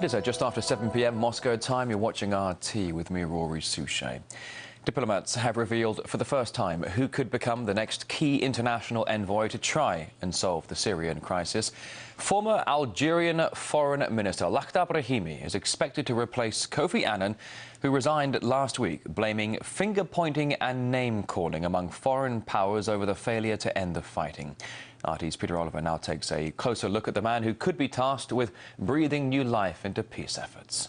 It is just after 7 p.m. Moscow time. You're watching RT with me, Rory Souchet. Diplomats have revealed for the first time who could become the next key international envoy to try and solve the Syrian crisis. Former Algerian Foreign Minister Lakhdar Brahimi is expected to replace Kofi Annan, who resigned last week, blaming finger-pointing and name-calling among foreign powers over the failure to end the fighting. RT's Peter Oliver now takes a closer look at the man who could be tasked with breathing new life into peace efforts.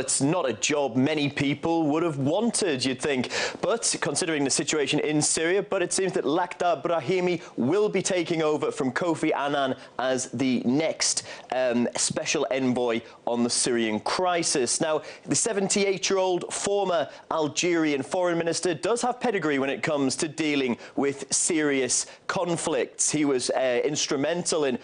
It's not a job many people would have wanted, you'd think, but considering the situation in Syria, but it seems that Lakhdar Brahimi will be taking over from Kofi Annan as the next special envoy on the Syrian crisis. Now, the 78-year-old former Algerian foreign minister does have pedigree when it comes to dealing with serious conflicts. He was instrumental in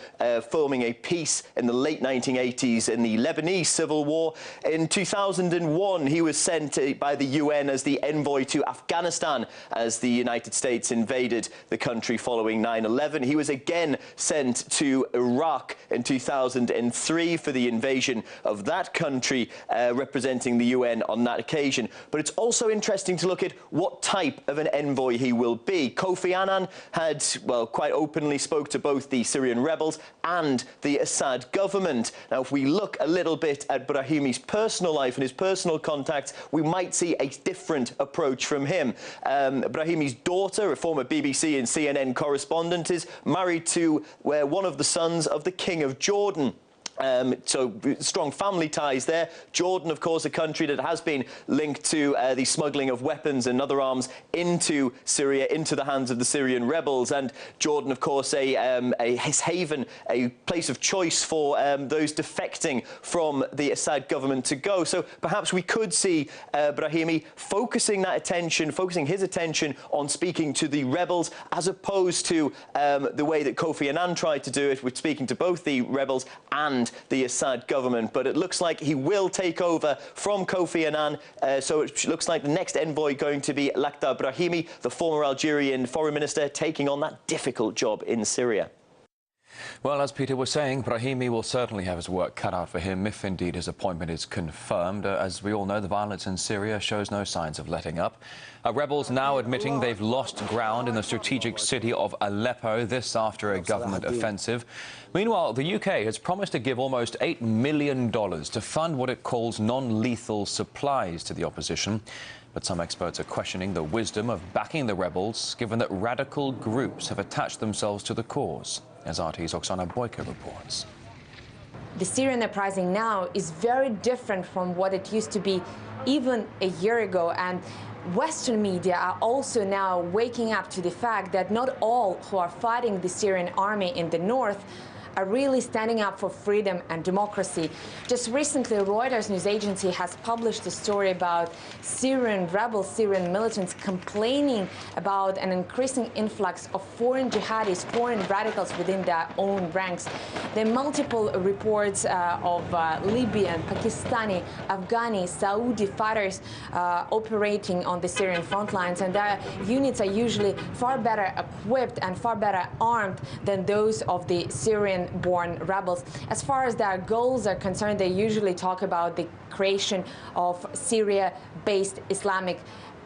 forming a peace in the late 1980s in the Lebanese civil war. In 2001, he was sent by the UN as the envoy to Afghanistan as the United States invaded the country following 9/11. He was again sent to Iraq in 2003 for the invasion of that country, representing the UN on that occasion. But it's also interesting to look at what type of an envoy he will be. Kofi Annan had, well, quite openly spoke to both the Syrian rebels and the Assad government. Now, if we look a little bit at Brahimi's personal life and his personal contacts, we might see a different approach from him. Brahimi's daughter, a former BBC and CNN correspondent, is married to one of the sons of the King of Jordan. So strong family ties there. Jordan, of course, a country that has been linked to the smuggling of weapons and other arms into Syria, into the hands of the Syrian rebels. And Jordan, of course, a haven, a place of choice for those defecting from the Assad government to go. So perhaps we could see Brahimi focusing his attention on speaking to the rebels, as opposed to the way that Kofi Annan tried to do it, with speaking to both the rebels and the Assad government. But it looks like he will take over from Kofi Annan, so it looks like the next envoy going to be Lakhdar Brahimi, the former Algerian foreign minister, taking on that difficult job in Syria. Well, as Peter was saying, Brahimi will certainly have his work cut out for him if indeed his appointment is confirmed. As we all know, the violence in Syria shows no signs of letting up. Rebels now admitting they've lost ground in the strategic city of Aleppo, this after a government offensive. Meanwhile, the UK has promised to give almost $8 million to fund what it calls non-lethal supplies to the opposition. But some experts are questioning the wisdom of backing the rebels, given that radical groups have attached themselves to the cause, as RT's Oksana Boyko reports. The Syrian uprising now is very different from what it used to be even a year ago, and Western media are also now waking up to the fact that not all who are fighting the Syrian army in the north are really standing up for freedom and democracy. Just recently, Reuters news agency has published a story about Syrian rebels, Syrian militants complaining about an increasing influx of foreign jihadis, foreign radicals within their own ranks. There are multiple reports of Libyan, Pakistani, Afghani, Saudi fighters operating on the Syrian front lines, and their units are usually far better equipped and far better armed than those of the Syrian-born rebels. As far as their goals are concerned, they usually talk about the creation of Syria-based Islamic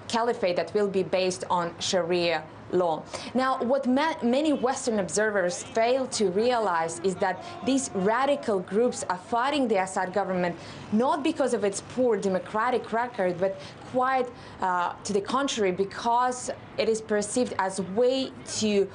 caliphate that will be based on Sharia law. Now, what many Western observers fail to realize is that these radical groups are fighting the Assad government not because of its poor democratic record, but quite to the contrary, because it is perceived as way too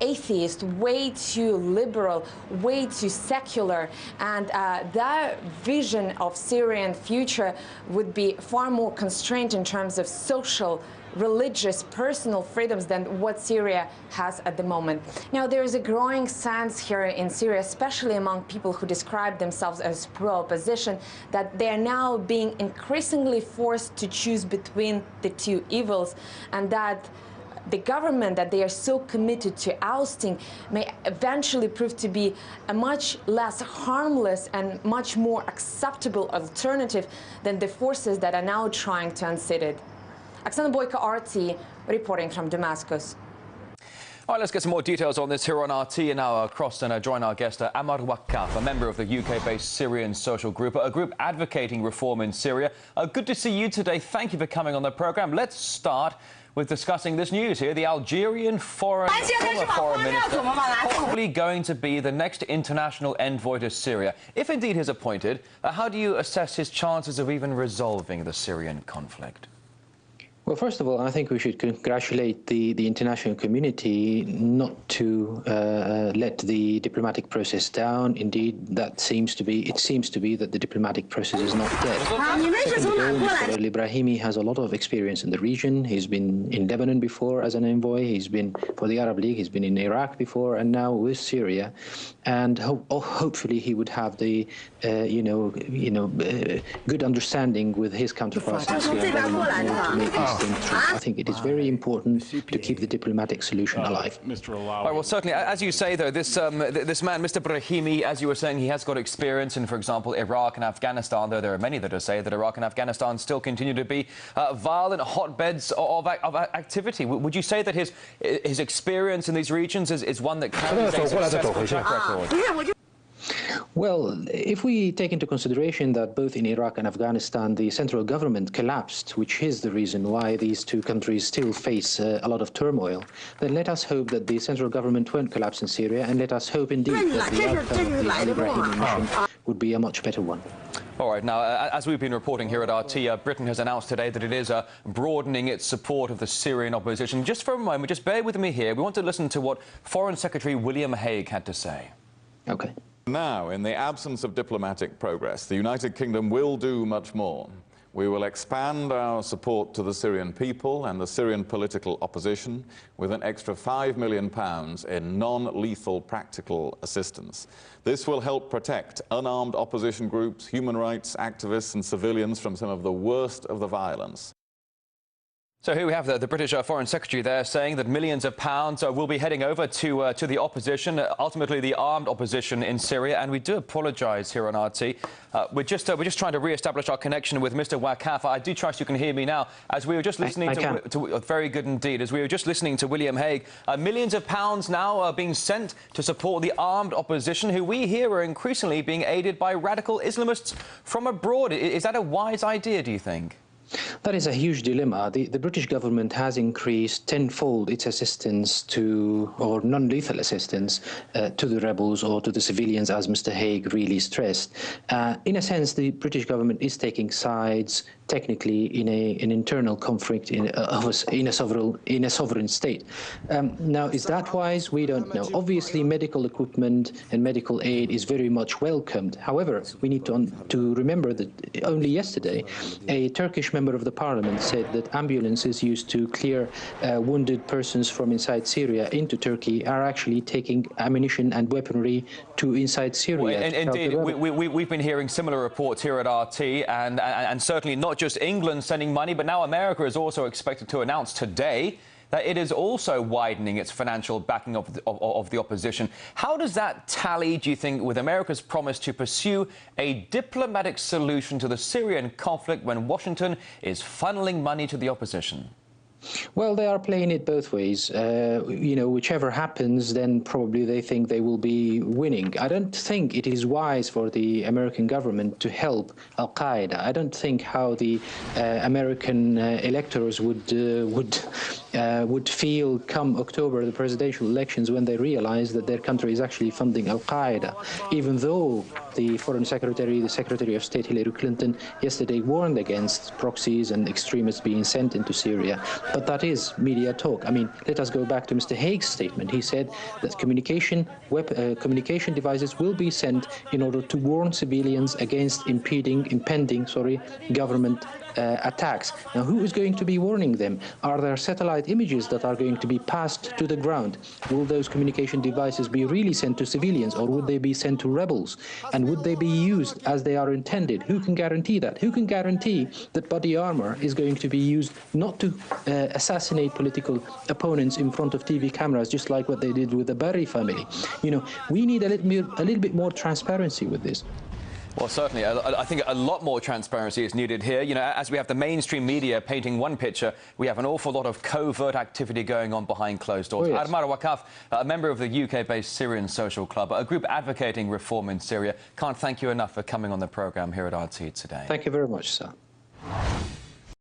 atheist, way too liberal, way too secular, and their vision of Syrian future would be far more constrained in terms of social, religious, personal freedoms than what Syria has at the moment. Now, there is a growing sense here in Syria, especially among people who describe themselves as pro-opposition, that they are now being increasingly forced to choose between the two evils, and that the government that they are so committed to ousting may eventually prove to be a much less harmless and much more acceptable alternative than the forces that are now trying to unseat it. Oksana Boyko, RT, reporting from Damascus. All right, let's get some more details on this here on RT and now across and join our guest, Ammar Waqqaf, a member of the UK-based Syrian social group, a group advocating reform in Syria. Good to see you today. Thank you for coming on the programme. Let's start with discussing this news here. The Algerian former foreign minister possibly going to be the next international envoy to Syria. If indeed he's appointed, how do you assess his chances of even resolving the Syrian conflict? Well, first of all, I think we should congratulate the international community not to let the diplomatic process down. Indeed, it seems to be that the diplomatic process is not dead. Second of all, Mr. Ibrahimi has a lot of experience in the region. He's been in Lebanon before as an envoy. He's been for the Arab League. He's been in Iraq before, and now with Syria. And hopefully he would have the good understanding with his counterparts in Syria to make these things through. I think it is very important to keep the diplomatic solution alive. Well, certainly, as you say, though, this man, Mr. Ibrahimi, as you were saying, he has got experience in, for example, Iraq and Afghanistan, though there are many that say that Iraq and Afghanistan still continue to be violent hotbeds of activity. Would you say that his experience in these regions is one that carries a successful track record? Well, if we take into consideration that both in Iraq and Afghanistan the central government collapsed, which is the reason why these two countries still face a lot of turmoil, then let us hope that the central government won't collapse in Syria, and let us hope indeed that the outcome of the Ibrahimi mission would be a much better one. All right, now, as we've been reporting here at RT, Britain has announced today that it is broadening its support of the Syrian opposition. Just for a moment, just bear with me here. We want to listen to what Foreign Secretary William Hague had to say. Okay. Now, in the absence of diplomatic progress, the United Kingdom will do much more. We will expand our support to the Syrian people and the Syrian political opposition with an extra £5 million in non-lethal practical assistance. This will help protect unarmed opposition groups, human rights activists and civilians from some of the worst of the violence. So here we have the British Foreign Secretary there saying that millions of pounds will be heading over to the opposition, ultimately the armed opposition in Syria. And we do apologise here on RT. We're just trying to re-establish our connection with Mr. Waqqaf. I do trust you can hear me now. As we were just listening to very good indeed. As we were just listening to William Hague, millions of pounds now are being sent to support the armed opposition, who we hear are increasingly being aided by radical Islamists from abroad. Is that a wise idea, do you think? That is a huge dilemma. The British government has increased tenfold its assistance to, or non-lethal assistance, to the rebels or to the civilians, as Mr. Hague really stressed. In a sense, the British government is taking sides technically in an internal conflict in a sovereign state. Now, is that wise? We don't know. Obviously, medical equipment and medical aid is very much welcomed. However, we need to remember that only yesterday, a Turkish member of the parliament said that ambulances used to clear wounded persons from inside Syria into Turkey are actually taking ammunition and weaponry to inside Syria. Well, indeed, we've been hearing similar reports here at RT, and certainly not just England sending money, but now America is also expected to announce today that it is also widening its financial backing of the opposition. How does that tally, do you think, with America's promise to pursue a diplomatic solution to the Syrian conflict when Washington is funneling money to the opposition? Well, they are playing it both ways. Whichever happens, then probably they think they will be winning. I don't think it is wise for the American government to help Al-Qaeda. I don't think how the American electors would feel come October, the presidential elections, when they realize that their country is actually funding Al-Qaeda, even though the Foreign Secretary, the Secretary of State Hillary Clinton, yesterday warned against proxies and extremists being sent into Syria. But that is media talk. I mean, let us go back to Mr. Hague's statement. He said that communication devices will be sent in order to warn civilians against impending government attacks. Now, who is going to be warning them? Are there satellite images that are going to be passed to the ground? Will those communication devices be really sent to civilians, or would they be sent to rebels? And would they be used as they are intended? Who can guarantee that? Who can guarantee that body armor is going to be used not to assassinate political opponents in front of TV cameras, just like what they did with the Barry family? We need a little bit more transparency with this. Well, certainly. I think a lot more transparency is needed here. You know, as we have the mainstream media painting one picture, we have an awful lot of covert activity going on behind closed doors. Oh, yes. Ammar Waqqaf, a member of the UK-based Syrian Social Club, a group advocating reform in Syria, can't thank you enough for coming on the programme here at RT today. Thank you very much, sir.